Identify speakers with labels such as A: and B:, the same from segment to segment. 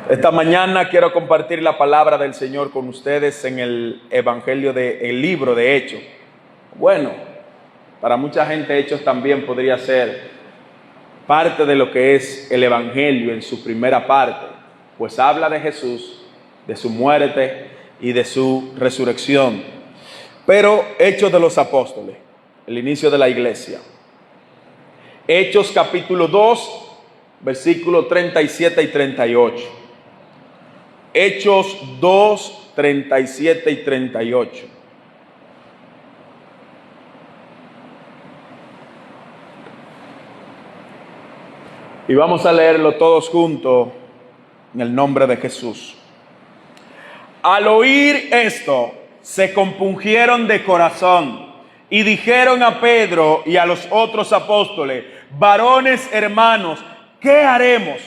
A: Esta mañana quiero compartir la palabra del Señor con ustedes en el Evangelio el libro de Hechos. Bueno, para mucha gente Hechos también podría ser parte de lo que es el Evangelio en su primera parte, pues habla de Jesús, de su muerte y de su resurrección. Pero Hechos de los Apóstoles, el inicio de la iglesia. Hechos capítulo 2, versículos 37 y 38. Hechos 2, 37 y 38. Y vamos a leerlo todos juntos en el nombre de Jesús. Al oír esto, se compungieron de corazón y dijeron a Pedro y a los otros apóstoles: varones hermanos, ¿qué haremos?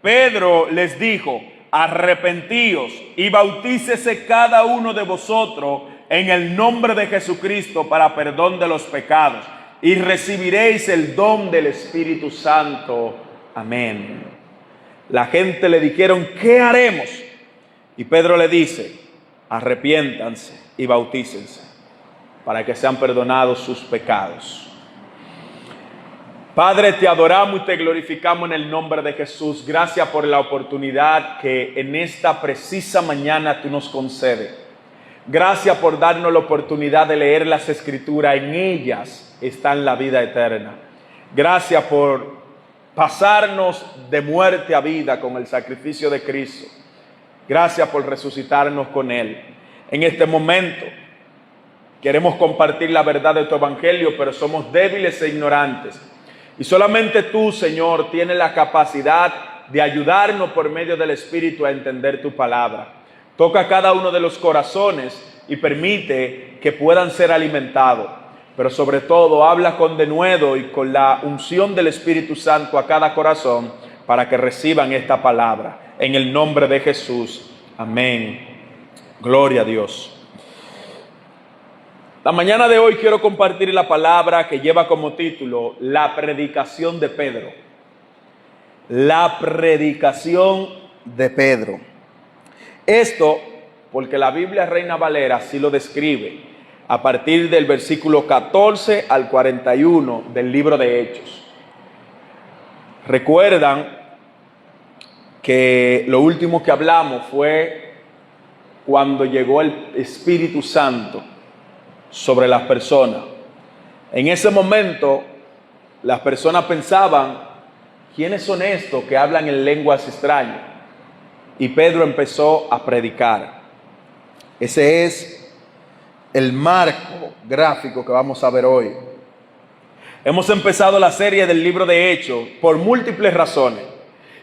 A: Pedro les dijo: arrepentíos y bautícese cada uno de vosotros en el nombre de Jesucristo para perdón de los pecados, y recibiréis el don del Espíritu Santo. Amén. La gente le dijeron: ¿qué haremos? Y Pedro le dice: arrepiéntanse y bautícense para que sean perdonados sus pecados. Padre, te adoramos y te glorificamos en el nombre de Jesús. Gracias por la oportunidad que en esta precisa mañana tú nos concedes. Gracias por darnos la oportunidad de leer las Escrituras. En ellas está la vida eterna. Gracias por pasarnos de muerte a vida con el sacrificio de Cristo. Gracias por resucitarnos con Él. En este momento queremos compartir la verdad de tu evangelio, pero somos débiles e ignorantes. Y solamente tú, Señor, tienes la capacidad de ayudarnos por medio del Espíritu a entender tu palabra. Toca cada uno de los corazones y permite que puedan ser alimentados. Pero sobre todo, habla con denuedo y con la unción del Espíritu Santo a cada corazón para que reciban esta palabra. En el nombre de Jesús. Amén. Gloria a Dios. La mañana de hoy quiero compartir la palabra que lleva como título La predicación de Pedro. La predicación de Pedro. Esto porque la Biblia Reina Valera sí lo describe a partir del versículo 14 al 41 del libro de Hechos. Recuerdan que lo último que hablamos fue cuando llegó el Espíritu Santo sobre las personas. En ese momento, las personas pensaban: ¿quiénes son estos que hablan en lenguas extrañas? Y Pedro empezó a predicar. Ese es el marco gráfico que vamos a ver hoy. Hemos empezado la serie del libro de Hechos por múltiples razones.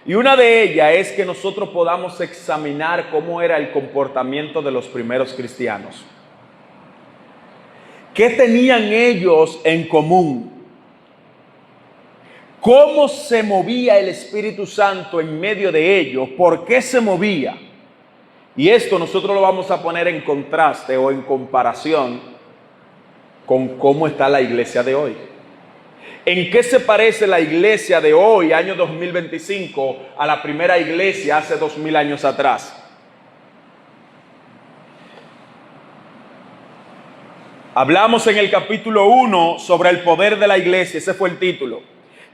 A: Y una de ellas es que nosotros podamos examinar cómo era el comportamiento de los primeros cristianos. ¿Qué tenían ellos en común? ¿Cómo se movía el Espíritu Santo en medio de ellos? ¿Por qué se movía? Y esto nosotros lo vamos a poner en contraste o en comparación con cómo está la iglesia de hoy. ¿En qué se parece la iglesia de hoy, año 2025, a la primera iglesia hace 2000 años atrás? Hablamos en el capítulo 1 sobre el poder de la iglesia, ese fue el título.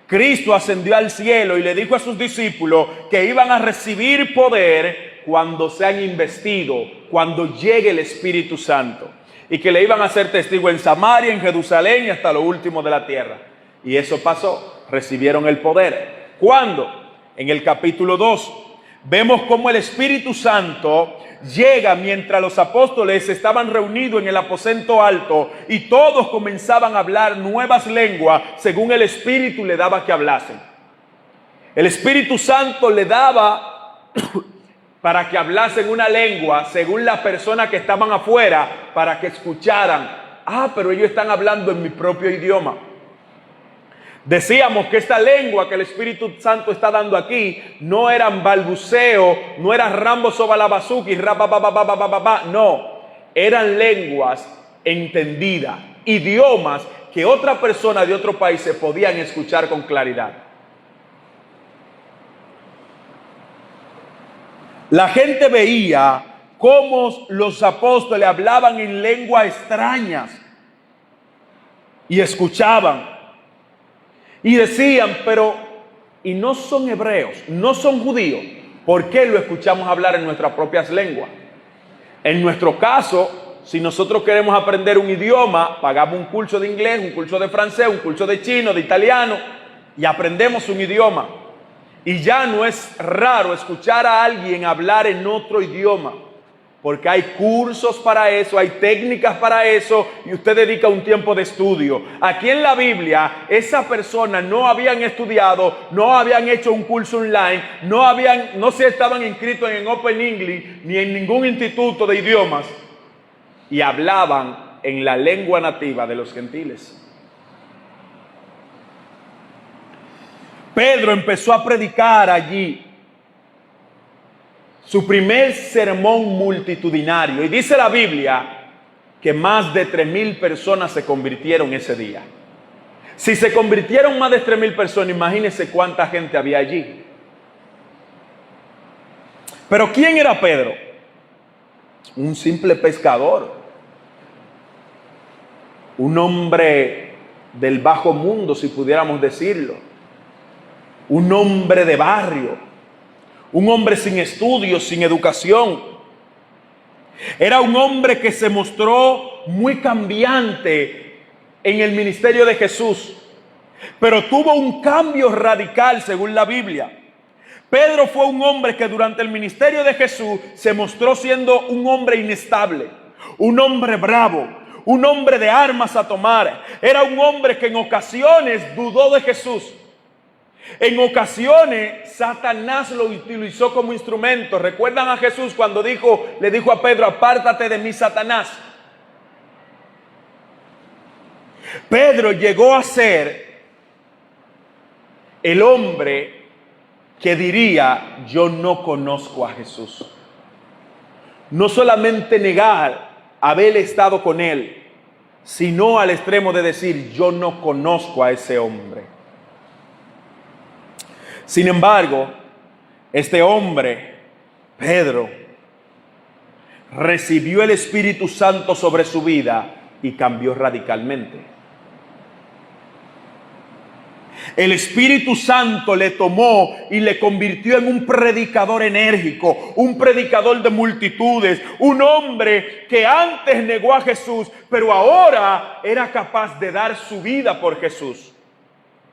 A: Cristo ascendió al cielo y le dijo a sus discípulos que iban a recibir poder cuando sean investidos, cuando llegue el Espíritu Santo. Y que le iban a hacer testigo en Samaria, en Jerusalén y hasta lo último de la tierra. Y eso pasó, recibieron el poder. ¿Cuándo? En el capítulo 2. Vemos cómo el Espíritu Santo llega mientras los apóstoles estaban reunidos en el aposento alto y todos comenzaban a hablar nuevas lenguas según el Espíritu le daba que hablasen. El Espíritu Santo le daba para que hablasen una lengua según la persona que estaban afuera, para que escucharan: ah, pero ellos están hablando en mi propio idioma. Decíamos que esta lengua que el Espíritu Santo está dando aquí no eran balbuceo, no era rambo sobalabazuki, no, eran lenguas entendidas, idiomas que otra persona de otro país se podían escuchar con claridad. La gente veía cómo los apóstoles hablaban en lenguas extrañas y escuchaban y decían, pero ¿y no son hebreos, no son judíos? ¿Por qué lo escuchamos hablar en nuestras propias lenguas? En nuestro caso, si nosotros queremos aprender un idioma, pagamos un curso de inglés, un curso de francés, un curso de chino, de italiano, y aprendemos un idioma. Y ya no es raro escuchar a alguien hablar en otro idioma, porque hay cursos para eso, hay técnicas para eso, y usted dedica un tiempo de estudio. Aquí en la Biblia, esas personas no habían estudiado, no habían hecho un curso online, no se estaban inscritos en Open English, ni en ningún instituto de idiomas, y hablaban en la lengua nativa de los gentiles. Pedro empezó a predicar allí su primer sermón multitudinario. Y dice la Biblia que más de 3,000 personas se convirtieron ese día. Si se convirtieron más de 3,000 personas, imagínense cuánta gente había allí. Pero ¿quién era Pedro? Un simple pescador. Un hombre del bajo mundo, si pudiéramos decirlo. Un hombre de barrio, un hombre sin estudios, sin educación. Era un hombre que se mostró muy cambiante en el ministerio de Jesús, pero tuvo un cambio radical según la Biblia. Pedro fue un hombre que durante el ministerio de Jesús se mostró siendo un hombre inestable, un hombre bravo, un hombre de armas a tomar. Era un hombre que en ocasiones dudó de Jesús. En ocasiones Satanás lo utilizó como instrumento. ¿Recuerdan a Jesús cuando le dijo a Pedro, apártate de mí, Satanás? Pedro llegó a ser el hombre que diría, yo no conozco a Jesús. No solamente negar haber estado con él, sino al extremo de decir, yo no conozco a ese hombre. Sin embargo, este hombre, Pedro, recibió el Espíritu Santo sobre su vida y cambió radicalmente. El Espíritu Santo le tomó y le convirtió en un predicador enérgico, un predicador de multitudes, un hombre que antes negó a Jesús, pero ahora era capaz de dar su vida por Jesús,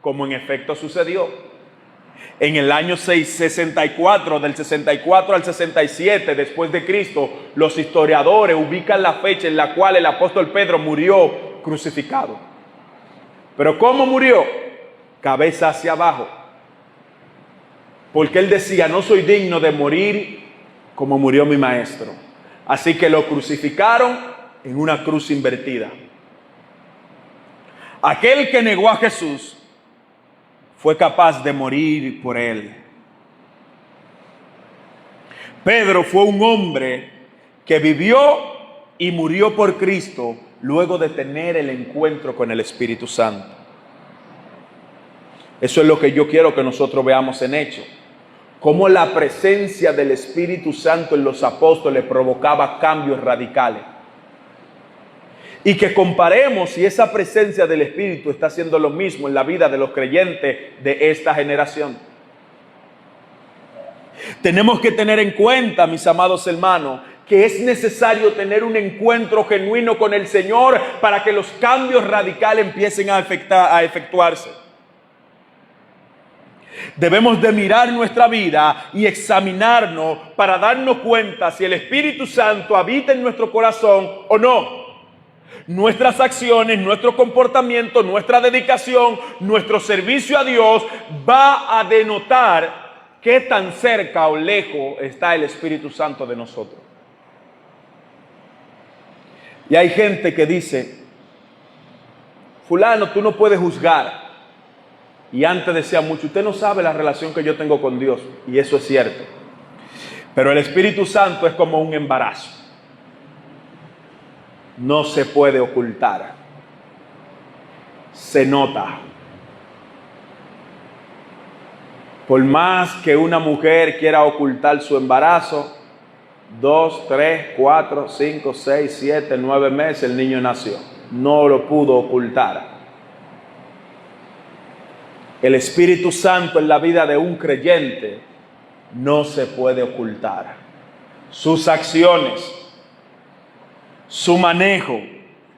A: como en efecto sucedió. En el año 64, del 64 al 67 después de Cristo, los historiadores ubican la fecha en la cual el apóstol Pedro murió crucificado. ¿Pero cómo murió? Cabeza hacia abajo. Porque él decía, no soy digno de morir como murió mi maestro. Así que lo crucificaron en una cruz invertida. Aquel que negó a Jesús fue capaz de morir por él. Pedro fue un hombre que vivió y murió por Cristo luego de tener el encuentro con el Espíritu Santo. Eso es lo que yo quiero que nosotros veamos en Hechos. Cómo la presencia del Espíritu Santo en los apóstoles provocaba cambios radicales. Y que comparemos si esa presencia del Espíritu está haciendo lo mismo en la vida de los creyentes de esta generación. Tenemos que tener en cuenta, mis amados hermanos, que es necesario tener un encuentro genuino con el Señor para que los cambios radicales empiecen a efectuarse. Debemos de mirar nuestra vida y examinarnos para darnos cuenta si el Espíritu Santo habita en nuestro corazón o no. Nuestras acciones, nuestro comportamiento, nuestra dedicación, nuestro servicio a Dios va a denotar qué tan cerca o lejos está el Espíritu Santo de nosotros. Y hay gente que dice, fulano, tú no puedes juzgar. Y antes decía mucho, usted no sabe la relación que yo tengo con Dios. Y eso es cierto. Pero el Espíritu Santo es como un embarazo. No se puede ocultar. Se nota. Por más que una mujer quiera ocultar su embarazo, 2, 3, 4, 5, 6, 7, 9 meses el niño nació. No lo pudo ocultar. El Espíritu Santo en la vida de un creyente no se puede ocultar. Sus acciones, su manejo,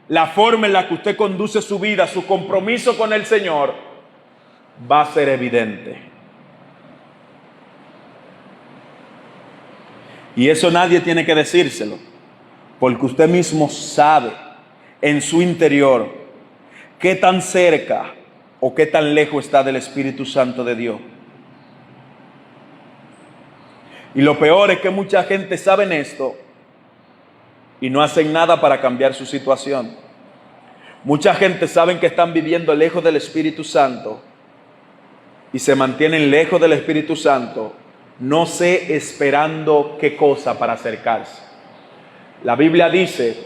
A: la forma en la que usted conduce su vida, su compromiso con el Señor, va a ser evidente. Y eso nadie tiene que decírselo, porque usted mismo sabe en su interior qué tan cerca o qué tan lejos está del Espíritu Santo de Dios. Y lo peor es que mucha gente sabe esto y no hacen nada para cambiar su situación. Mucha gente sabe que están viviendo lejos del Espíritu Santo y se mantienen lejos del Espíritu Santo, no sé esperando qué cosa para acercarse. La Biblia dice: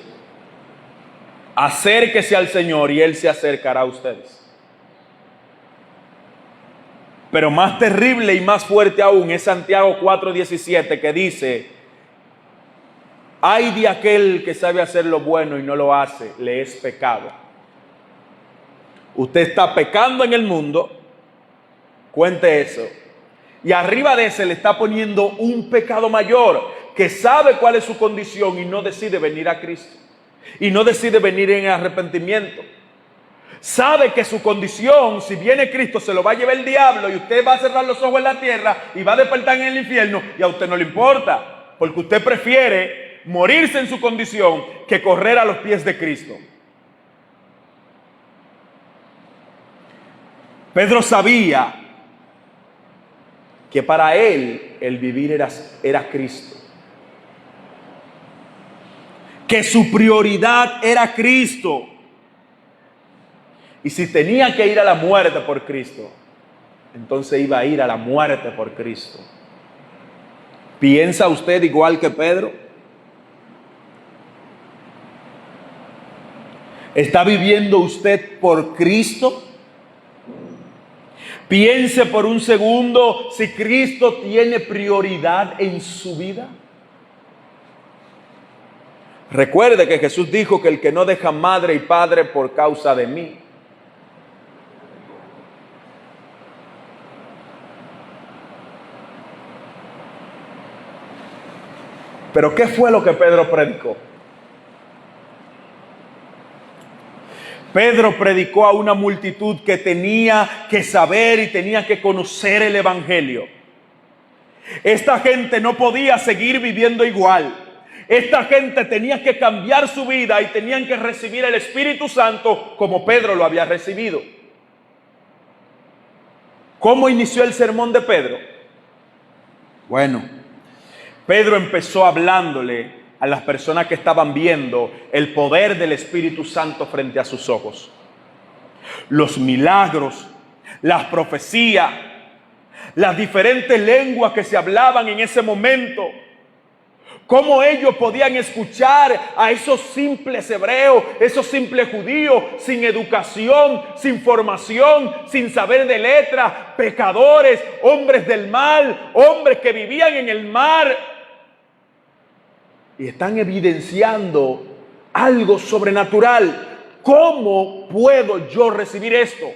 A: acérquese al Señor y Él se acercará a ustedes. Pero más terrible y más fuerte aún es Santiago 4:17, que dice: ay de aquel que sabe hacer lo bueno y no lo hace, le es pecado. Usted está pecando en el mundo, cuente eso, y arriba de ese le está poniendo un pecado mayor, que sabe cuál es su condición y no decide venir a Cristo, y no decide venir en arrepentimiento. Sabe que su condición, si viene Cristo, se lo va a llevar el diablo y usted va a cerrar los ojos en la tierra y va a despertar en el infierno, y a usted no le importa, porque usted prefiere morirse en su condición que correr a los pies de Cristo. Pedro sabía que para él el vivir era Cristo, que su prioridad era Cristo. Y si tenía que ir a la muerte por Cristo, entonces iba a ir a la muerte por Cristo. ¿Piensa usted igual que Pedro? ¿Está viviendo usted por Cristo? Piense por un segundo si Cristo tiene prioridad en su vida. Recuerde que Jesús dijo que el que no deja madre y padre por causa de mí, pero ¿qué fue lo que Pedro predicó? Pedro predicó a una multitud que tenía que saber y tenía que conocer el Evangelio. Esta gente no podía seguir viviendo igual. Esta gente tenía que cambiar su vida y tenían que recibir el Espíritu Santo como Pedro lo había recibido. ¿Cómo inició el sermón de Pedro? Bueno, Pedro empezó hablándole a las personas que estaban viendo el poder del Espíritu Santo frente a sus ojos. Los milagros, las profecías, las diferentes lenguas que se hablaban en ese momento. Cómo ellos podían escuchar a esos simples hebreos, esos simples judíos, sin educación, sin formación, sin saber de letras, pecadores, hombres del mal, hombres que vivían en el mar. Y están evidenciando algo sobrenatural. ¿Cómo puedo yo recibir esto?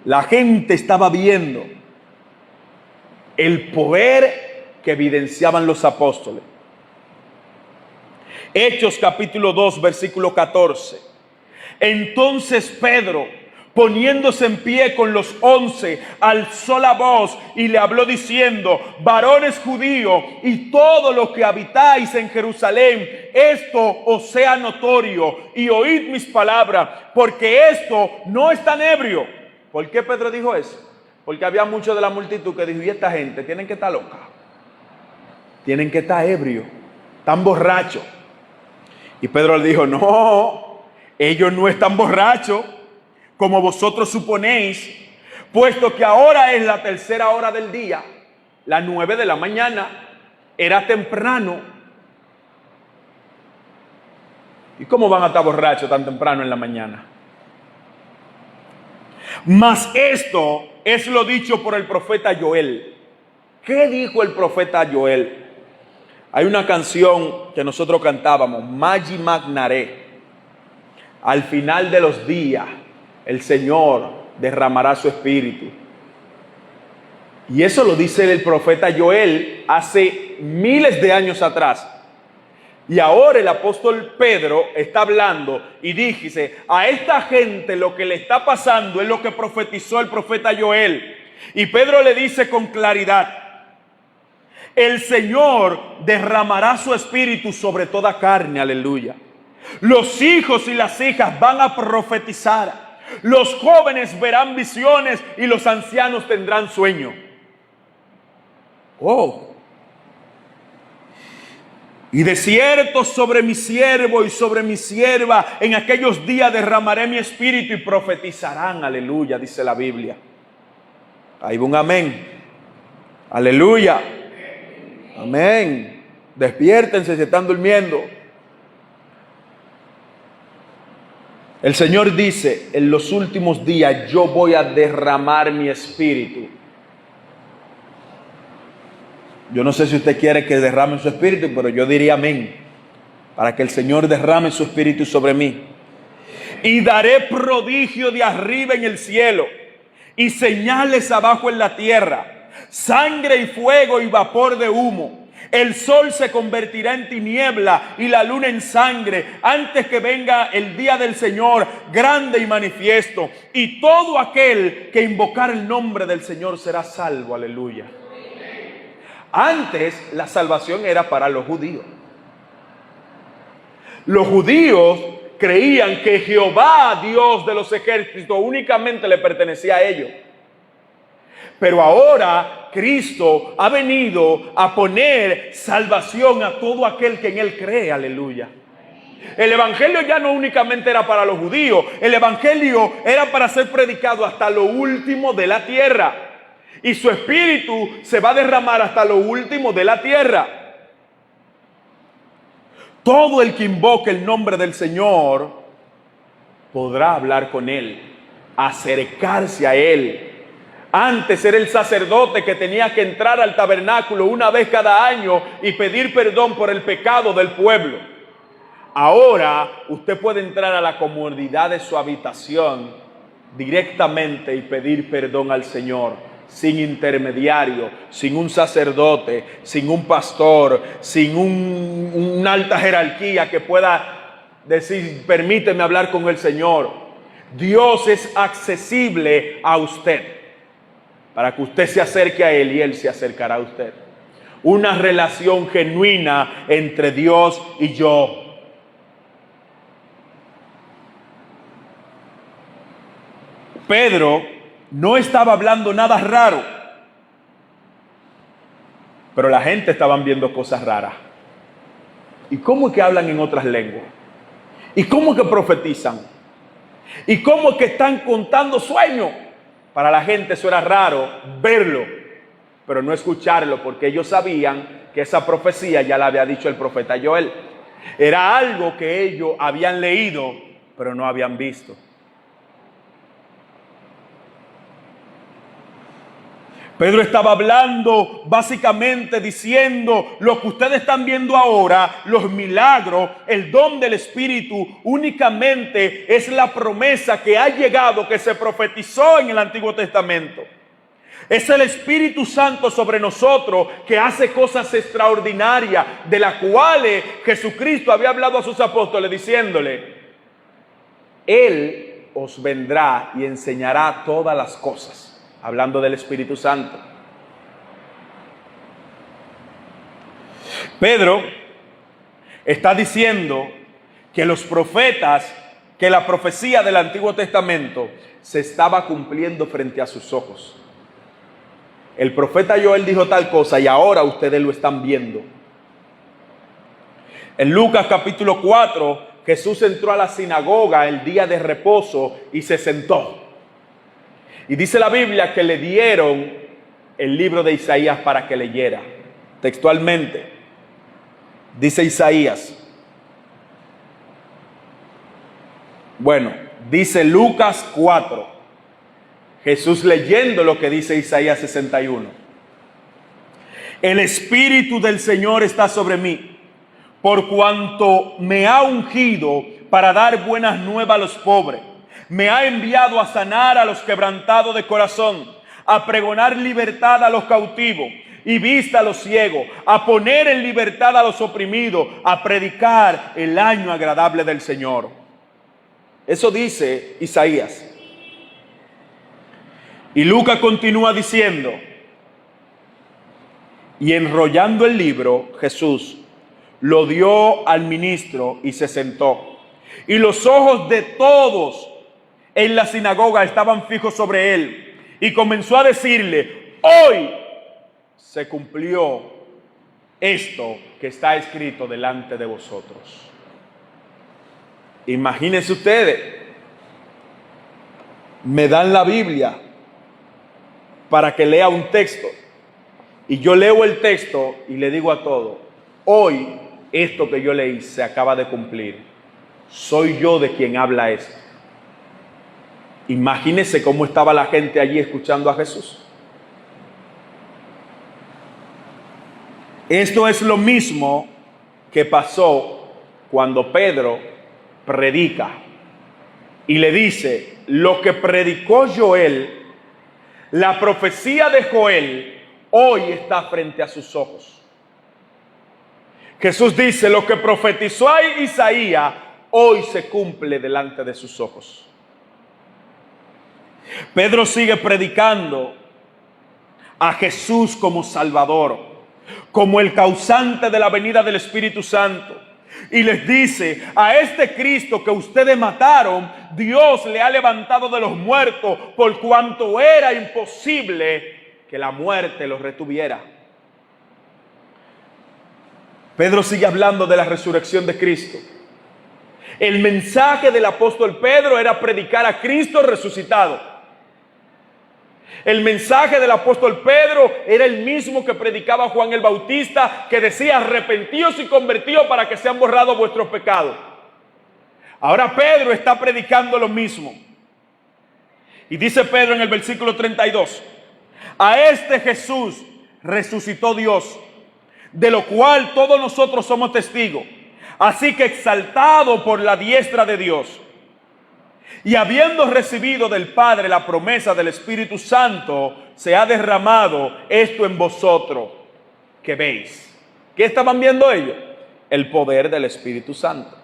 A: La gente estaba viendo el poder que evidenciaban los apóstoles. Hechos capítulo 2, versículo 14. Entonces Pedro, poniéndose en pie con los 11, alzó la voz y le habló diciendo: varones judíos y todos los que habitáis en Jerusalén, esto os sea notorio y oíd mis palabras, porque esto no es tan ebrio. ¿Por qué Pedro dijo eso? Porque había muchos de la multitud que dijo: y esta gente tienen que estar loca, tienen que estar ebrio, tan borrachos. Y Pedro le dijo: no, ellos no están borrachos como vosotros suponéis, puesto que ahora es la tercera hora del día, las 9 de la mañana, era temprano. ¿Y cómo van a estar borrachos tan temprano en la mañana? Mas esto es lo dicho por el profeta Joel. ¿Qué dijo el profeta Joel? Hay una canción que nosotros cantábamos, Magi Magnare. Al final de los días, el Señor derramará su espíritu. Y eso lo dice el profeta Joel hace miles de años atrás. Y ahora el apóstol Pedro está hablando y dice, a esta gente lo que le está pasando es lo que profetizó el profeta Joel. Y Pedro le dice con claridad, el Señor derramará su espíritu sobre toda carne, aleluya. Los hijos y las hijas van a profetizar. Los jóvenes verán visiones y los ancianos tendrán sueño. Oh. Y de cierto sobre mi siervo y sobre mi sierva en aquellos días derramaré mi espíritu y profetizarán, aleluya, dice la Biblia. Hay un amén. Aleluya. Amén. Despiértense si están durmiendo. El Señor dice, en los últimos días yo voy a derramar mi espíritu. Yo no sé si usted quiere que derrame su espíritu, pero yo diría amén, para que el Señor derrame su espíritu sobre mí. Y daré prodigio de arriba en el cielo, y señales abajo en la tierra, sangre y fuego y vapor de humo. El sol se convertirá en tiniebla y la luna en sangre antes que venga el día del Señor grande y manifiesto. Y todo aquel que invocar el nombre del Señor será salvo. Aleluya. Antes la salvación era para los judíos. Los judíos creían que Jehová, Dios de los ejércitos, únicamente le pertenecía a ellos. Pero ahora Cristo ha venido a poner salvación a todo aquel que en Él cree, aleluya. El evangelio ya no únicamente era para los judíos, el evangelio era para ser predicado hasta lo último de la tierra. Y su espíritu se va a derramar hasta lo último de la tierra. Todo el que invoque el nombre del Señor podrá hablar con Él, acercarse a Él. Antes era el sacerdote que tenía que entrar al tabernáculo una vez cada año y pedir perdón por el pecado del pueblo. Ahora usted puede entrar a la comodidad de su habitación directamente y pedir perdón al Señor, sin intermediario, sin un sacerdote, sin un pastor, sin una alta jerarquía que pueda decir, permíteme hablar con el Señor. Dios es accesible a usted, para que usted se acerque a Él y Él se acercará a usted. Una relación genuina entre Dios y yo. Pedro no estaba hablando nada raro, pero la gente estaban viendo cosas raras. ¿Y cómo es que hablan en otras lenguas? ¿Y cómo es que profetizan? ¿Y cómo es que están contando sueños? Para la gente eso era raro verlo, pero no escucharlo, porque ellos sabían que esa profecía ya la había dicho el profeta Joel. Era algo que ellos habían leído, pero no habían visto. Pedro estaba hablando, básicamente diciendo, lo que ustedes están viendo ahora, los milagros, el don del Espíritu, únicamente es la promesa que ha llegado, que se profetizó en el Antiguo Testamento. Es el Espíritu Santo sobre nosotros que hace cosas extraordinarias, de las cuales Jesucristo había hablado a sus apóstoles diciéndole, Él os vendrá y enseñará todas las cosas. Hablando del Espíritu Santo. Pedro está diciendo que los profetas, que la profecía del Antiguo Testamento se estaba cumpliendo frente a sus ojos. El profeta Joel dijo tal cosa y ahora ustedes lo están viendo. En Lucas capítulo 4, Jesús entró a la sinagoga el día de reposo y se sentó. Y dice la Biblia que le dieron el libro de Isaías para que leyera. Textualmente, dice Isaías. Bueno, dice Lucas 4, Jesús leyendo lo que dice Isaías 61. El Espíritu del Señor está sobre mí, por cuanto me ha ungido para dar buenas nuevas a los pobres. Me ha enviado a sanar a los quebrantados de corazón, a pregonar libertad a los cautivos y vista a los ciegos, a poner en libertad a los oprimidos, a predicar el año agradable del Señor. Eso dice Isaías. Y Lucas continúa diciendo, y enrollando el libro, Jesús lo dio al ministro y se sentó. Y los ojos de todos en la sinagoga estaban fijos sobre él. Y comenzó a decirle, hoy se cumplió esto que está escrito delante de vosotros. Imagínense ustedes, me dan la Biblia para que lea un texto. Y yo leo el texto y le digo a todo, hoy esto que yo leí se acaba de cumplir. Soy yo de quien habla esto. Imagínense cómo estaba la gente allí escuchando a Jesús. Esto es lo mismo que pasó cuando Pedro predica y le dice, lo que predicó Joel, la profecía de Joel, hoy está frente a sus ojos. Jesús dice, lo que profetizó Isaías, hoy se cumple delante de sus ojos. Pedro sigue predicando a Jesús como Salvador, como el causante de la venida del Espíritu Santo. Y les dice, a este Cristo que ustedes mataron, Dios le ha levantado de los muertos, por cuanto era imposible que la muerte los retuviera. Pedro sigue hablando de la resurrección de Cristo. El mensaje del apóstol Pedro era predicar a Cristo resucitado. El mensaje del apóstol Pedro era el mismo que predicaba Juan el Bautista, que decía, arrepentíos y convertíos para que sean borrados vuestros pecados. Ahora Pedro está predicando lo mismo. Y dice Pedro en el versículo 32, a este Jesús resucitó Dios, de lo cual todos nosotros somos testigos. Así que exaltado por la diestra de Dios, y habiendo recibido del Padre la promesa del Espíritu Santo, se ha derramado esto en vosotros que veis. ¿Qué estaban viendo ellos? El poder del Espíritu Santo.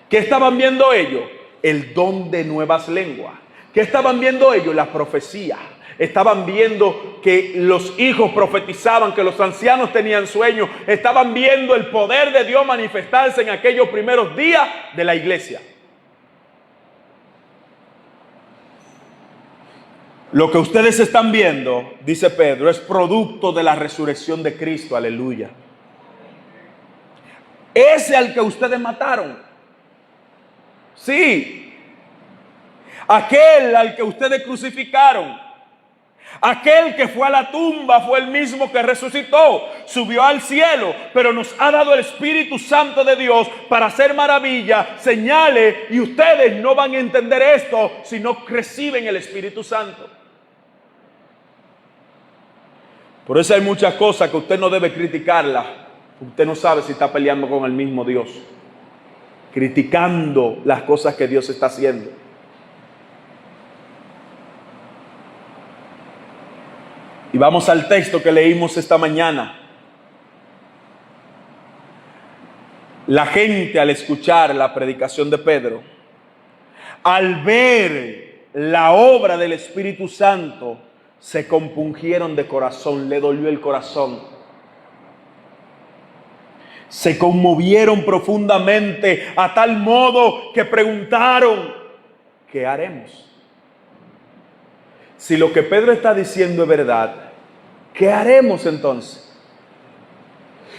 A: ¿Qué estaban viendo ellos? El don de nuevas lenguas. ¿Qué estaban viendo ellos? La profecía. Estaban viendo que los hijos profetizaban, que los ancianos tenían sueños. Estaban viendo el poder de Dios manifestarse en aquellos primeros días de la iglesia. Lo que ustedes están viendo, dice Pedro, es producto de la resurrección de Cristo. Aleluya. Ese al que ustedes mataron. Sí. Aquel al que ustedes crucificaron. Aquel que fue a la tumba fue el mismo que resucitó, subió al cielo, pero nos ha dado el Espíritu Santo de Dios para hacer maravillas, señales, y ustedes no van a entender esto si no reciben el Espíritu Santo. Por eso hay muchas cosas que usted no debe criticarlas. Usted no sabe si está peleando con el mismo Dios, criticando las cosas que Dios está haciendo. Y vamos al texto que leímos esta mañana. La gente, al escuchar la predicación de Pedro, al ver la obra del Espíritu Santo, se compungieron de corazón, le dolió el corazón. Se conmovieron profundamente a tal modo que preguntaron, ¿qué haremos? Si lo que Pedro está diciendo es verdad, ¿qué haremos entonces?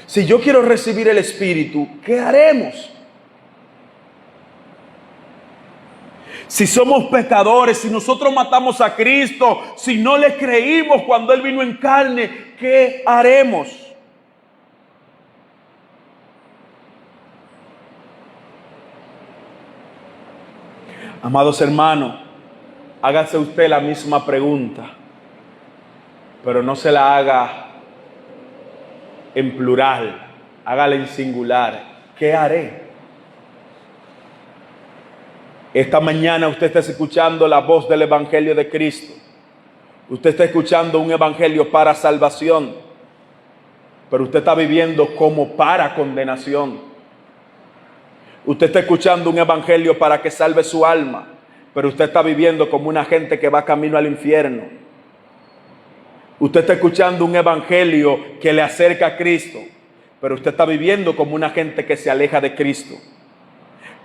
A: Si yo quiero recibir el Espíritu, ¿qué haremos? Si somos pecadores, si nosotros matamos a Cristo, si no le creímos cuando Él vino en carne, ¿qué haremos? Amados hermanos, hágase usted la misma pregunta, pero no se la haga en plural, hágala en singular. ¿Qué haré? Esta mañana usted está escuchando la voz del Evangelio de Cristo. Usted está escuchando un evangelio para salvación, pero usted está viviendo como para condenación. Usted está escuchando un evangelio para que salve su alma, pero usted está viviendo como una gente que va camino al infierno. Usted está escuchando un evangelio que le acerca a Cristo, pero usted está viviendo como una gente que se aleja de Cristo.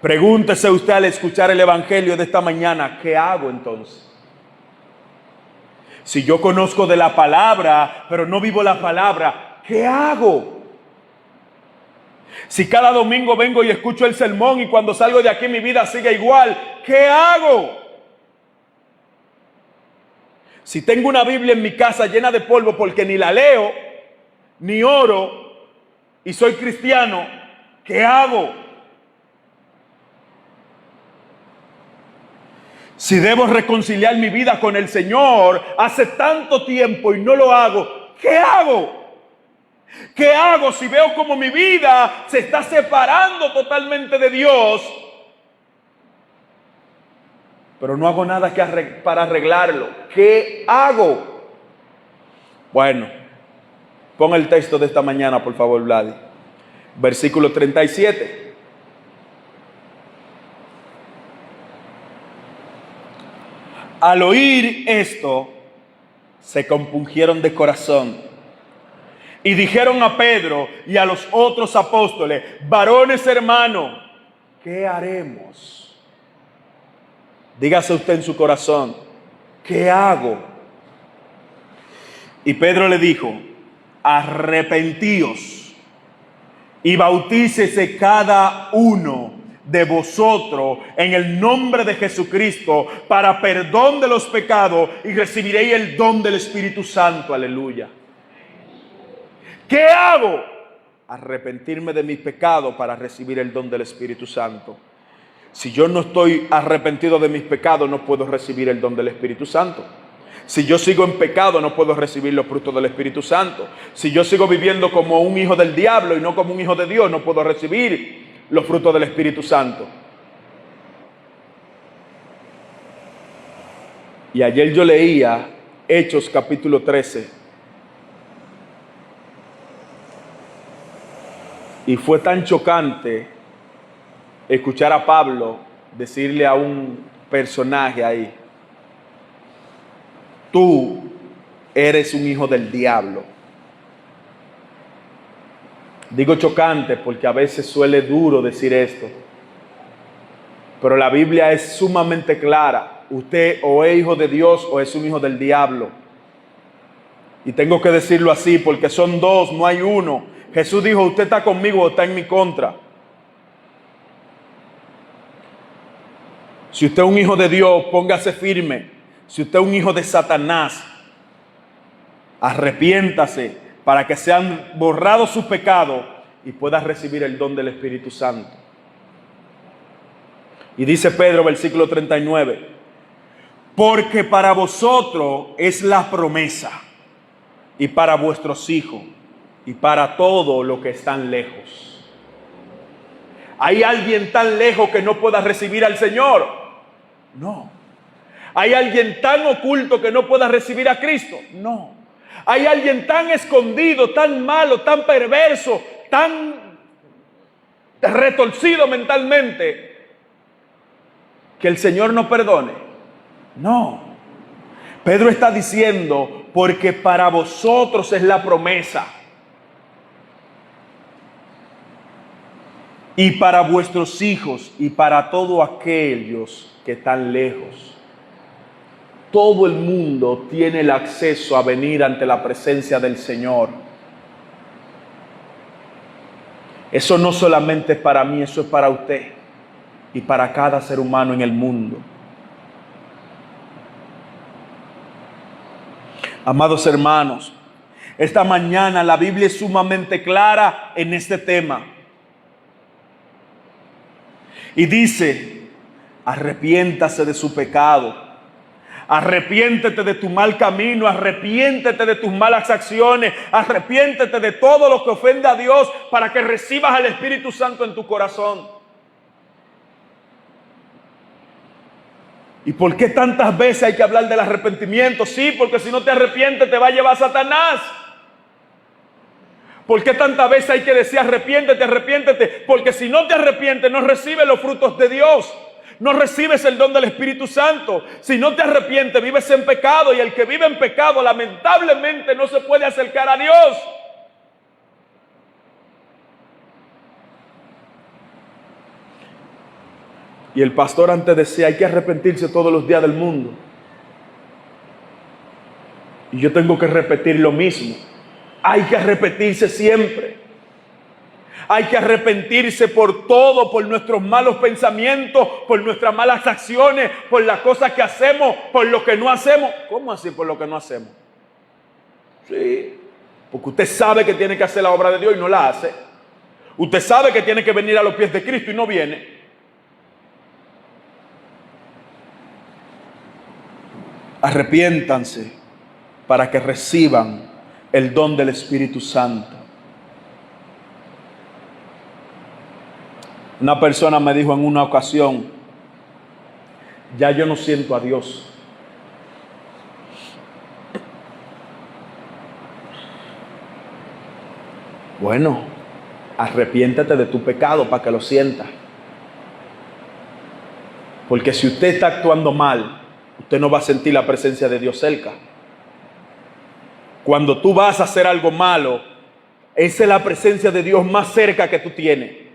A: Pregúntese usted al escuchar el evangelio de esta mañana, ¿qué hago entonces? Si yo conozco de la palabra, pero no vivo la palabra, ¿qué hago? Si cada domingo vengo y escucho el sermón y cuando salgo de aquí mi vida sigue igual, ¿qué hago? Si tengo una Biblia en mi casa llena de polvo porque ni la leo, ni oro y soy cristiano, ¿qué hago? Si debo reconciliar mi vida con el Señor hace tanto tiempo y no lo hago, ¿qué hago? ¿Qué hago si veo como mi vida se está separando totalmente de Dios, pero no hago nada para arreglarlo? ¿Qué hago? Bueno, pon el texto de esta mañana, por favor, Vladi. Versículo 37. Al oír esto, se compungieron de corazón y dijeron a Pedro y a los otros apóstoles: varones hermanos, ¿qué haremos? Dígase usted en su corazón, ¿qué hago? Y Pedro le dijo: arrepentíos y bautícese cada uno de vosotros en el nombre de Jesucristo para perdón de los pecados y recibiréis el don del Espíritu Santo. Aleluya. ¿Qué hago? Arrepentirme de mis pecados para recibir el don del Espíritu Santo. Si yo no estoy arrepentido de mis pecados, no puedo recibir el don del Espíritu Santo. Si yo sigo en pecado, no puedo recibir los frutos del Espíritu Santo. Si yo sigo viviendo como un hijo del diablo y no como un hijo de Dios, no puedo recibir los frutos del Espíritu Santo. Y ayer yo leía Hechos capítulo 13. Y fue tan chocante escuchar a Pablo decirle a un personaje ahí: tú eres un hijo del diablo. Digo chocante porque a veces suele duro decir esto, pero la Biblia es sumamente clara. Usted o es hijo de Dios o es un hijo del diablo. Y tengo que decirlo así porque son dos, no hay uno. Jesús dijo: usted está conmigo o está en mi contra. Si usted es un hijo de Dios, póngase firme. Si usted es un hijo de Satanás, arrepiéntase para que sean borrados sus pecados y pueda recibir el don del Espíritu Santo. Y dice Pedro, versículo 39, porque para vosotros es la promesa, y para vuestros hijos, y para todos los que están lejos. ¿Hay alguien tan lejos que no pueda recibir al Señor? No. ¿Hay alguien tan oculto que no pueda recibir a Cristo? No. ¿Hay alguien tan escondido, tan malo, tan perverso, tan retorcido mentalmente que el Señor no perdone? No. Pedro está diciendo: porque para vosotros es la promesa, y para vuestros hijos, y para todos aquellos que están lejos. Todo el mundo tiene el acceso a venir ante la presencia del Señor. Eso no solamente es para mí, eso es para usted y para cada ser humano en el mundo. Amados hermanos, esta mañana la Biblia es sumamente clara en este tema. Y dice: arrepiéntase de su pecado. Arrepiéntete de tu mal camino, arrepiéntete de tus malas acciones, arrepiéntete de todo lo que ofende a Dios para que recibas al Espíritu Santo en tu corazón. ¿Y por qué tantas veces hay que hablar del arrepentimiento? Sí, porque si no te arrepientes te va a llevar Satanás. ¿Por qué tantas veces hay que decir arrepiéntete, arrepiéntete? Porque si no te arrepientes no recibes los frutos de Dios. No recibes el don del Espíritu Santo. Si no te arrepientes, vives en pecado. Y el que vive en pecado, lamentablemente, no se puede acercar a Dios. Y el pastor antes decía, hay que arrepentirse todos los días del mundo. Y yo tengo que repetir lo mismo. Hay que arrepentirse siempre. Hay que arrepentirse por todo, por nuestros malos pensamientos, por nuestras malas acciones, por las cosas que hacemos, por lo que no hacemos. ¿Cómo así por lo que no hacemos? Sí, porque usted sabe que tiene que hacer la obra de Dios y no la hace. Usted sabe que tiene que venir a los pies de Cristo y no viene. Arrepiéntanse para que reciban el don del Espíritu Santo. Una persona me dijo en una ocasión, ya yo no siento a Dios. Bueno, arrepiéntate de tu pecado para que lo sientas. Porque si usted está actuando mal, usted no va a sentir la presencia de Dios cerca. Cuando tú vas a hacer algo malo, esa es la presencia de Dios más cerca que tú tienes.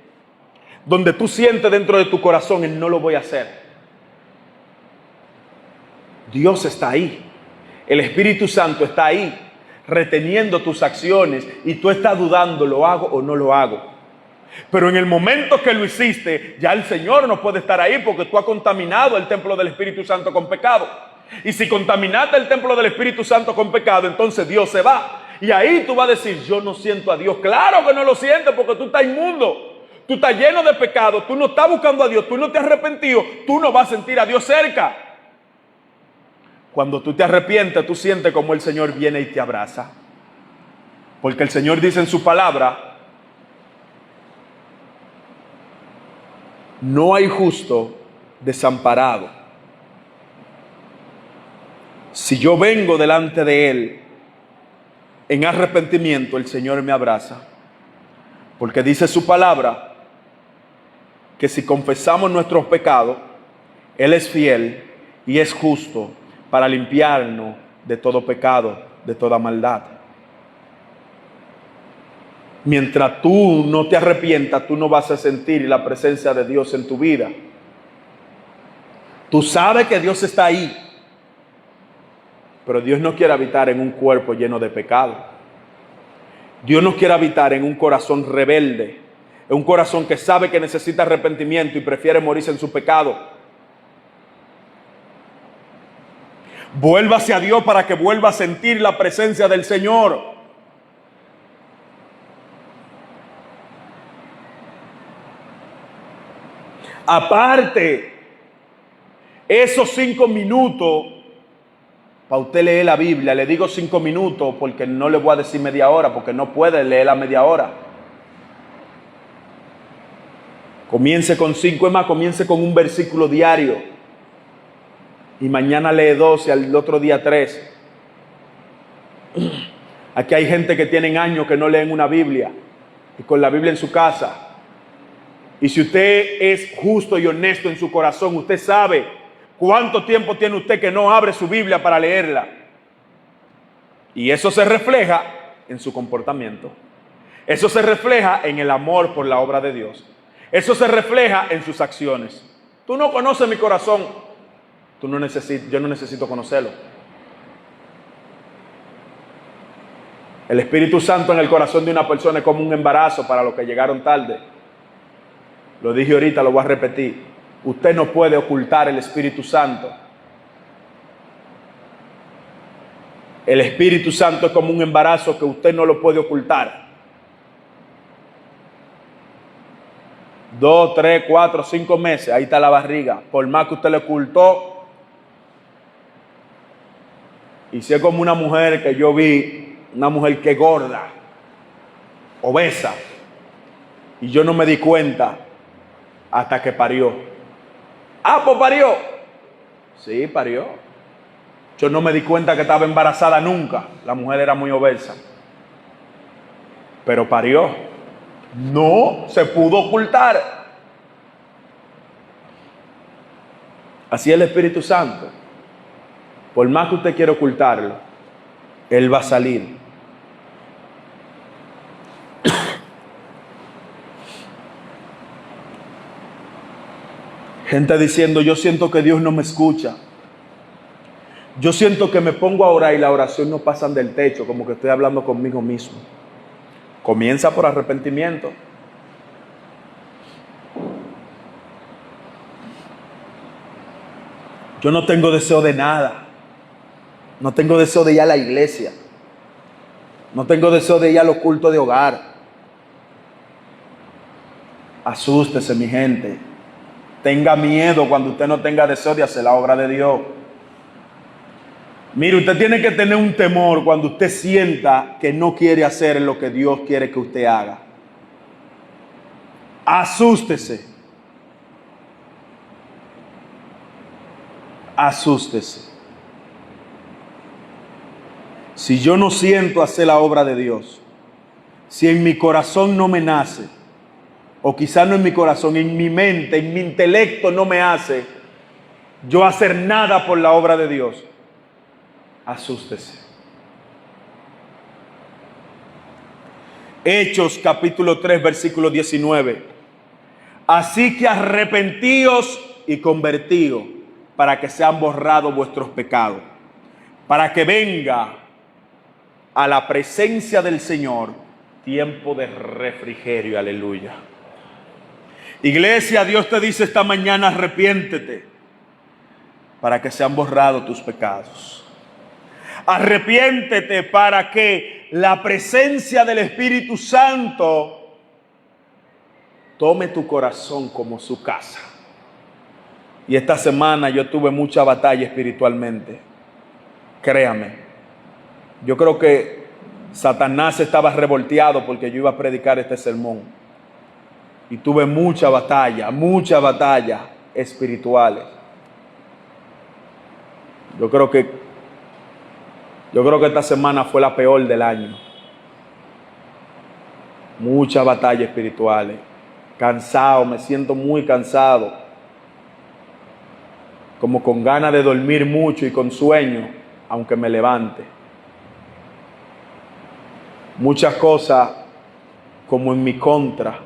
A: Donde tú sientes dentro de tu corazón, el no lo voy a hacer. Dios está ahí. El Espíritu Santo está ahí, reteniendo tus acciones. Y tú estás dudando, ¿lo hago o no lo hago? Pero en el momento que lo hiciste, ya el Señor no puede estar ahí porque tú has contaminado el templo del Espíritu Santo con pecado. Y si contaminaste el templo del Espíritu Santo con pecado, entonces Dios se va. Y ahí tú vas a decir, yo no siento a Dios. Claro que no lo sientes porque tú estás inmundo. Tú estás lleno de pecado, tú no estás buscando a Dios, tú no te has arrepentido, tú no vas a sentir a Dios cerca. Cuando tú te arrepientes, tú sientes como el Señor viene y te abraza. Porque el Señor dice en su palabra, no hay justo desamparado. Si yo vengo delante de Él en arrepentimiento, el Señor me abraza. Porque dice su palabra, que si confesamos nuestros pecados, Él es fiel y es justo para limpiarnos de todo pecado, de toda maldad. Mientras tú no te arrepientas, tú no vas a sentir la presencia de Dios en tu vida. Tú sabes que Dios está ahí, pero Dios no quiere habitar en un cuerpo lleno de pecado. Dios no quiere habitar en un corazón rebelde, en un corazón que sabe que necesita arrepentimiento y prefiere morirse en su pecado. Vuélvase a Dios para que vuelva a sentir la presencia del Señor. Aparte, esos 5 minutos, para usted leer la Biblia, le digo 5 minutos porque no le voy a decir media hora, porque no puede leer la media hora. Comience con 5, es más, comience con un versículo diario. Y mañana lee 2 y al otro día 3. Aquí hay gente que tienen años que no leen una Biblia y con la Biblia en su casa. Y si usted es justo y honesto en su corazón, usted sabe cuánto tiempo tiene usted que no abre su Biblia para leerla. Y eso se refleja en su comportamiento. Eso se refleja en el amor por la obra de Dios. Eso se refleja en sus acciones. Tú no conoces mi corazón. Yo no necesito conocerlo. El Espíritu Santo en el corazón de una persona es como un embarazo para los que llegaron tarde. Lo dije ahorita, lo voy a repetir. Usted no puede ocultar el Espíritu Santo. El Espíritu Santo es como un embarazo que usted no lo puede ocultar. 2, 3, 4, 5 meses, ahí está la barriga. Por más que usted le ocultó, Y si es como una mujer que yo vi, una mujer que es gorda, obesa, y yo no me di cuenta hasta que parió. Ah, pues parió. Sí, parió. Yo no me di cuenta que estaba embarazada nunca. La mujer era muy obesa. Pero parió. No se pudo ocultar. Así es el Espíritu Santo. Por más que usted quiera ocultarlo, Él va a salir. Gente diciendo, yo siento que Dios no me escucha. Yo siento que me pongo a orar y la oración no pasan del techo, como que estoy hablando conmigo mismo. Comienza por arrepentimiento. Yo no tengo deseo de nada. No tengo deseo de ir a la iglesia. No tengo deseo de ir a los cultos de hogar. Asústese, mi gente. Tenga miedo cuando usted no tenga deseo de hacer la obra de Dios. Mire, usted tiene que tener un temor cuando usted sienta que no quiere hacer lo que Dios quiere que usted haga. Asústese. Asústese. Si yo no siento hacer la obra de Dios, si en mi corazón no me nace, o quizás no en mi corazón, en mi mente, en mi intelecto no me hace yo hacer nada por la obra de Dios, asústese. Hechos capítulo 3 versículo 19. Así que arrepentíos y convertíos para que sean borrados vuestros pecados, para que venga a la presencia del Señor tiempo de refrigerio. Aleluya. Iglesia, Dios te dice esta mañana, arrepiéntete para que sean borrados tus pecados. Arrepiéntete para que la presencia del Espíritu Santo tome tu corazón como su casa. Y esta semana yo tuve mucha batalla espiritualmente. Créame. Yo creo que Satanás estaba revolteado porque yo iba a predicar este sermón. Y tuve mucha batalla espirituales. Yo creo que esta semana fue la peor del año. Muchas batallas espirituales. Cansado, me siento muy cansado. Como con ganas de dormir mucho y con sueño, aunque me levante. Muchas cosas como en mi contra.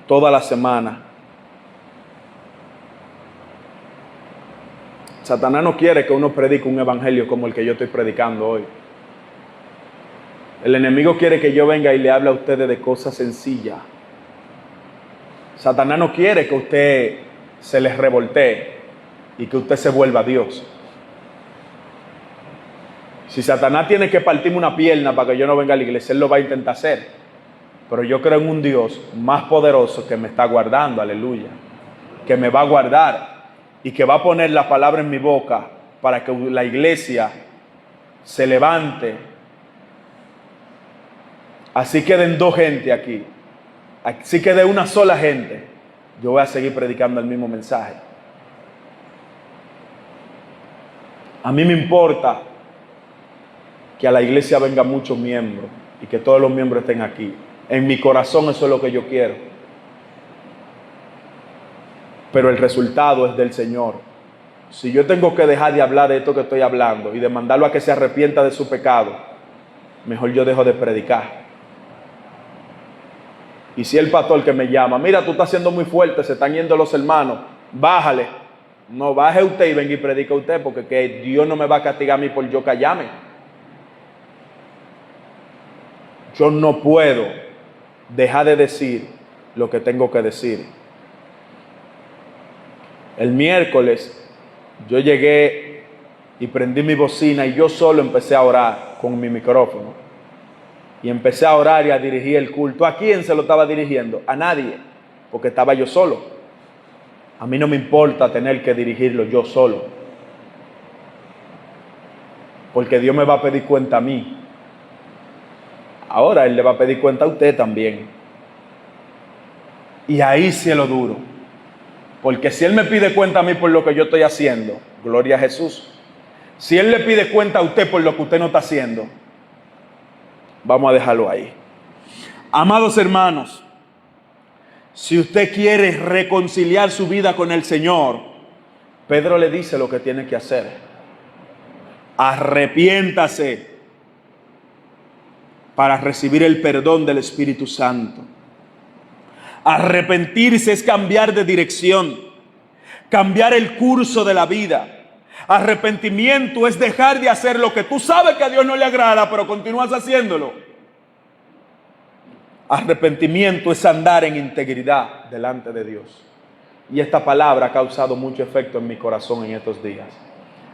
A: Toda la semana. Satanás no quiere que uno predique un evangelio como el que yo estoy predicando hoy. El enemigo quiere que yo venga y le hable a ustedes de cosas sencillas. Satanás no quiere que usted se les revoltee y que usted se vuelva a Dios. Si Satanás tiene que partirme una pierna para que yo no venga a la iglesia, él lo va a intentar hacer. Pero yo creo en un Dios más poderoso que me está guardando, aleluya. Que me va a guardar y que va a poner la palabra en mi boca para que la iglesia se levante. Así queden dos gente aquí. Así quede una sola gente. Yo voy a seguir predicando el mismo mensaje. A mí me importa que a la iglesia vengan muchos miembros y que todos los miembros estén aquí. En mi corazón eso es lo que yo quiero. Pero el resultado es del Señor. Si yo tengo que dejar de hablar de esto que estoy hablando y de mandarlo a que se arrepienta de su pecado, mejor yo dejo de predicar. Y si el pastor que me llama, mira, tú estás siendo muy fuerte, se están yendo los hermanos, bájale. No, baje usted y venga y predica usted, porque que Dios no me va a castigar a mí por yo callarme. Yo no puedo dejar de decir lo que tengo que decir. El miércoles yo llegué y prendí mi bocina y yo solo empecé a orar con mi micrófono. Y empecé a orar y a dirigir el culto. ¿A quién se lo estaba dirigiendo? A nadie, porque estaba yo solo. A mí no me importa tener que dirigirlo yo solo. porque Dios me va a pedir cuenta a mí. Ahora Él le va a pedir cuenta a usted también. Y ahí sí es lo duro. Porque si Él me pide cuenta a mí por lo que yo estoy haciendo, gloria a Jesús. Si Él le pide cuenta a usted por lo que usted no está haciendo, vamos a dejarlo ahí. Amados hermanos, si usted quiere reconciliar su vida con el Señor, Pedro le dice lo que tiene que hacer. Arrepiéntase para recibir el perdón del Espíritu Santo. Arrepentirse es cambiar de dirección, cambiar el curso de la vida. Arrepentimiento es dejar de hacer lo que tú sabes que a Dios no le agrada, pero continúas haciéndolo. Arrepentimiento es andar en integridad delante de Dios. Y esta palabra ha causado mucho efecto en mi corazón en estos días.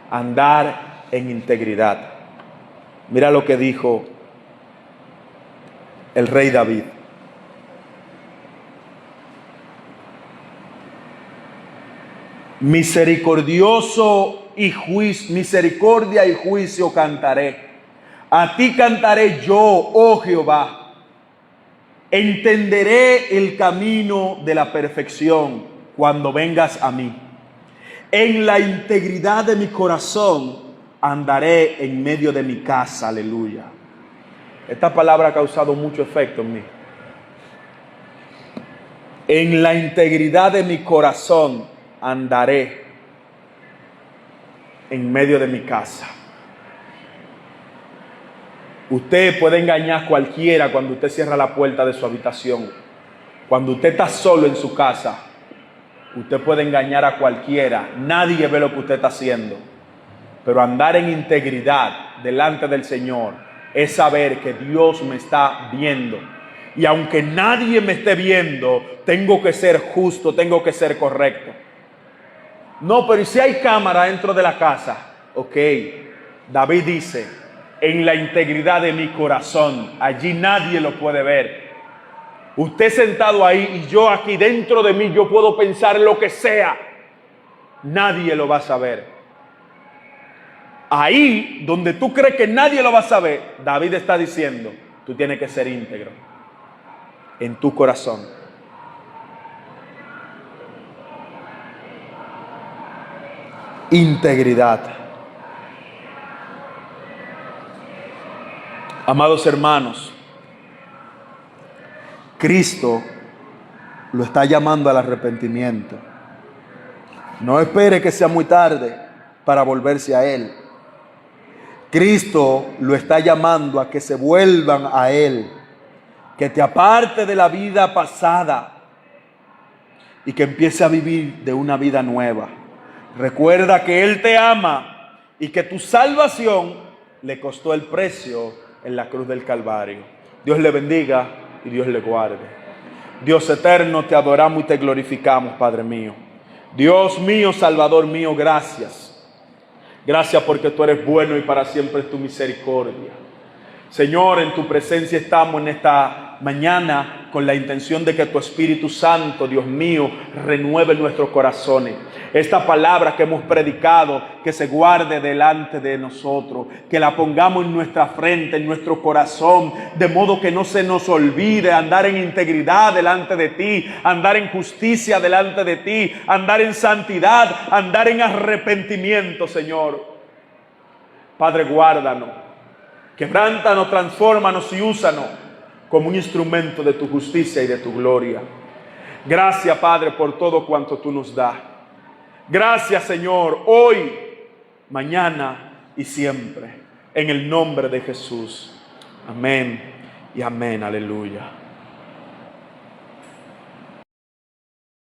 A: Andar en integridad. Mira lo que dijo el rey David. Misericordia y juicio cantaré. A ti cantaré yo, oh Jehová. Entenderé el camino de la perfección cuando vengas a mí. En la integridad de mi corazón andaré en medio de mi casa. Aleluya. Esta palabra ha causado mucho efecto en mí. En la integridad de mi corazón andaré en medio de mi casa. Usted puede engañar a cualquiera cuando usted cierra la puerta de su habitación. Cuando usted está solo en su casa, usted puede engañar a cualquiera. Nadie ve lo que usted está haciendo. Pero andar en integridad delante del Señor es saber que Dios me está viendo. Y aunque nadie me esté viendo, tengo que ser justo, tengo que ser correcto. No, pero ¿y si hay cámara dentro de la casa? Ok, David dice, en la integridad de mi corazón, allí nadie lo puede ver. Usted sentado ahí y yo aquí dentro de mí, yo puedo pensar lo que sea. Nadie lo va a saber. Ahí, donde tú crees que nadie lo va a saber, David está diciendo, tú tienes que ser íntegro en tu corazón. Integridad. Amados hermanos, Cristo lo está llamando al arrepentimiento. No espere que sea muy tarde para volverse a Él. Cristo lo está llamando a que se vuelvan a Él, que te aparte de la vida pasada y que empiece a vivir de una vida nueva. Recuerda que Él te ama y que tu salvación le costó el precio en la cruz del Calvario. Dios le bendiga y Dios le guarde. Dios eterno, te adoramos y te glorificamos, Padre mío. Dios mío, Salvador mío, gracias. Gracias porque tú eres bueno y para siempre es tu misericordia. Señor, en tu presencia estamos en esta mañana con la intención de que tu Espíritu Santo, Dios mío, renueve nuestros corazones. Esta palabra que hemos predicado, que se guarde delante de nosotros, que la pongamos en nuestra frente, en nuestro corazón, de modo que no se nos olvide andar en integridad delante de ti, andar en justicia delante de ti, andar en santidad, andar en arrepentimiento, Señor. Padre, guárdanos, quebrántanos, transfórmanos y úsanos como un instrumento de tu justicia y de tu gloria. Gracias, Padre, por todo cuanto tú nos das. Gracias, Señor, hoy, mañana y siempre, en el nombre de Jesús. Amén y amén. Aleluya.